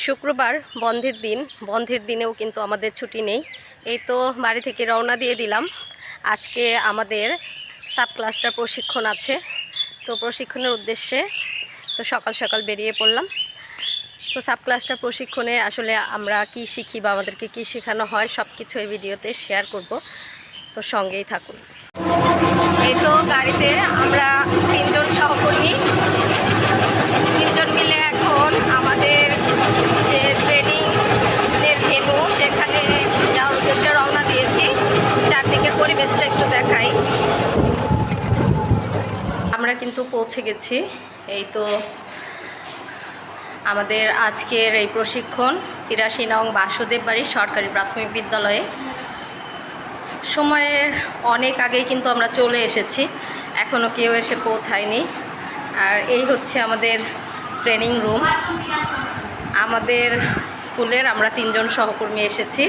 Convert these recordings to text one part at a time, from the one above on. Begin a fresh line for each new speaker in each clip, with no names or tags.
শুক্রবার বন্ধের দিনেও কিন্তু আমাদের ছুটি নেই। এই তো বাড়ি থেকে রওনা দিয়ে দিলাম। আজকে আমাদের সাব ক্লাস্টার প্রশিক্ষণ আছে, তো প্রশিক্ষণের উদ্দেশ্যে তো সকাল সকাল বেরিয়ে পড়লাম। তো সাব ক্লাস্টার প্রশিক্ষণে আসলে আমরা কি শিখি বা আমাদেরকে কি শেখানো হয় সব কিছু এই ভিডিওতে শেয়ার করব, তো সঙ্গেই থাকুন। এই তো গাড়িতে আমরা 3 জন সহকর্মী, 3 জন মিলে এখন আমাদের যে ট্রেনিংয়ের ভেন্যু সেখানে যাওয়ার উদ্দেশ্যে রওনা দিয়েছি। চারদিকের পরিবেশটা একটু দেখাই। আমরা কিন্তু পৌঁছে গেছি। এই তো আমাদের আজকের এই প্রশিক্ষণ 83 নং বাসুদেব বাড়ি সরকারি প্রাথমিক বিদ্যালয়ে। সময়ের অনেক আগেই কিন্তু আমরা চলে এসেছি, এখনও কেউ এসে পৌঁছায়নি। আর এই হচ্ছে আমাদের ট্রেনিং রুম। আমাদের স্কুলের আমরা 3 জন সহকর্মী এসেছি।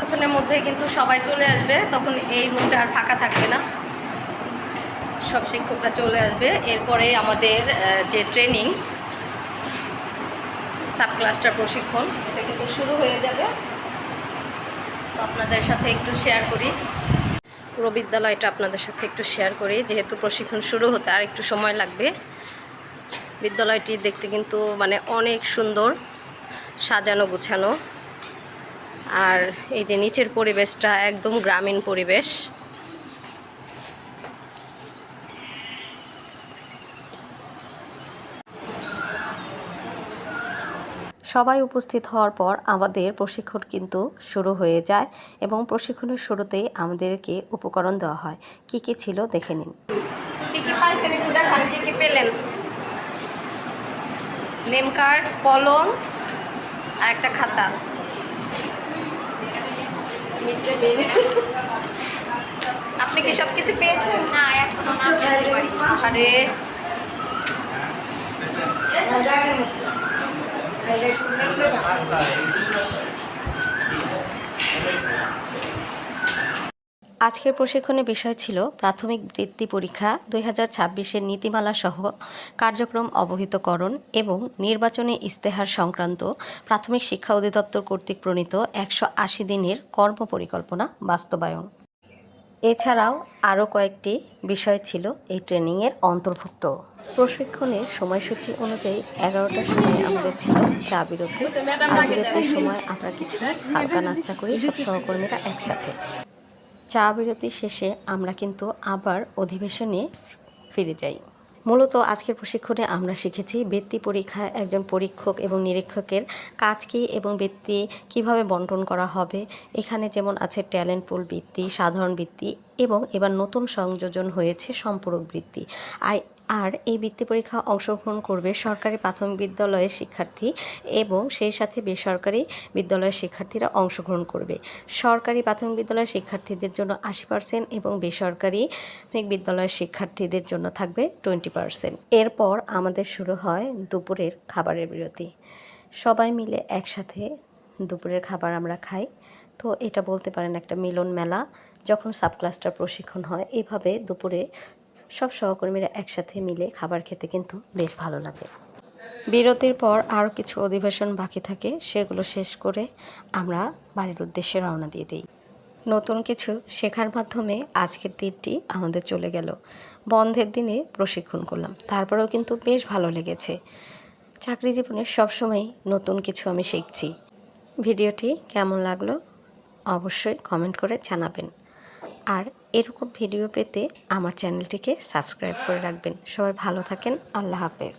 ওখানের মধ্যে কিন্তু সবাই চলে আসবে, তখন এই রুমটা আর ফাঁকা থাকবে না, সব শিক্ষকরা চলে আসবে। এরপরে আমাদের যে ট্রেনিং সাব ক্লাস্টার প্রশিক্ষণ এটা কিন্তু শুরু হয়ে যাবে। তো আপনাদের সাথে একটু শেয়ার করি, পুরো বিদ্যালয়টা আপনাদের সাথে একটু শেয়ার করি, যেহেতু প্রশিক্ষণ শুরু হতে আর একটু সময় লাগবে। বিদ্যালয়টি দেখতে কিন্তু অনেক সুন্দর, সাজানো গুছানো। আর এই যে নিচের পরিবেশটা একদম গ্রামীণ পরিবেশ। সবাই উপস্থিত হওয়ার পর আমাদের প্রশিক্ষণ কিন্তু শুরু হয়ে যায় এবং প্রশিক্ষণের শুরুতেই আমাদেরকে উপকরণ দেওয়া হয়। কি কি ছিল দেখে নিন। কি কি পাইছেন একটু দেখান, কি কি পেলেন? নেম কার্ড, কলম আর একটা খাতা। আপনি কি সব কিছু পেয়েছেন?
না, এখন
আরে আজকের প্রশিক্ষণের বিষয় ছিল প্রাথমিক বৃত্তি পরীক্ষা 2026-এর নীতিমালা সহ কার্যক্রম অবহিতকরণ এবং নির্বাচনী ইস্তেহার সংক্রান্ত প্রাথমিক শিক্ষা অধিদপ্তর কর্তৃক প্রণীত 180 দিনের কর্মপরিকল্পনা বাস্তবায়ন। এছাড়াও আরও কয়েকটি বিষয় ছিল এই ট্রেনিংয়ের অন্তর্ভুক্ত। প্রশিক্ষণের সময়সূচি অনুযায়ী 11টার সময় আমাদের ছিল চা বিরতি। চা বিরতির সময় আমরা কিছু হালকা নাস্তা করি সব সহকর্মীরা একসাথে। চা বিরতি শেষে আমরা কিন্তু আবার অধিবেশনে ফিরে যাই। মূলত আজকের প্রশিক্ষণে আমরা শিখেছি বৃত্তি পরীক্ষায় একজন পরীক্ষক এবং নিরীক্ষকের কাজ কী এবং বৃত্তি কিভাবে বন্টন করা হবে। এখানে যেমন আছে ট্যালেন্ট পুল বৃত্তি, সাধারণ বৃত্তি এবং এবার নতুন সংযোজন হয়েছে সম্পূরক বৃত্তি। আর এই বৃত্তি পরীক্ষা অংশগ্রহণ করবে সরকারি প্রাথমিক বিদ্যালয়ের শিক্ষার্থী এবং সেই সাথে বেসরকারি বিদ্যালয়ের শিক্ষার্থীরা অংশগ্রহণ করবে। সরকারি প্রাথমিক বিদ্যালয়ের শিক্ষার্থীদের জন্য 80% এবং বেসরকারি বিদ্যালয়ের শিক্ষার্থীদের জন্য থাকবে 20%। এরপর আমাদের শুরু হয় দুপুরের খাবারের বিরতি। সবাই মিলে একসাথে দুপুরের খাবার আমরা খাই। তো এটা বলতে পারেন একটা মিলন মেলা। যখন সাব ক্লাস্টার প্রশিক্ষণ হয় এইভাবে দুপুরে সব সহকর্মীরা একসাথে মিলে খাবার খেতে কিন্তু বেশ ভালো লাগে। বিরতির পর আরও কিছু অধিবেশন বাকি থাকে, সেগুলো শেষ করে আমরা বাড়ির উদ্দেশ্যে রওনা দিয়ে দিই। নতুন কিছু শেখার মাধ্যমে আজকের দিনটি আমাদের চলে গেল। বন্ধের দিনে প্রশিক্ষণ করলাম, তারপরেও কিন্তু বেশ ভালো লেগেছে। চাকরি জীবনে সবসময় নতুন কিছু আমি শিখছি। ভিডিওটি কেমন লাগলো অবশ্যই কমেন্ট করে জানাবেন। আর এরকম ভিডিও পেতে আমার চ্যানেলটিকে সাবস্ক্রাইব করে রাখবেন। সবাই ভালো থাকেন। আল্লাহ হাফেজ।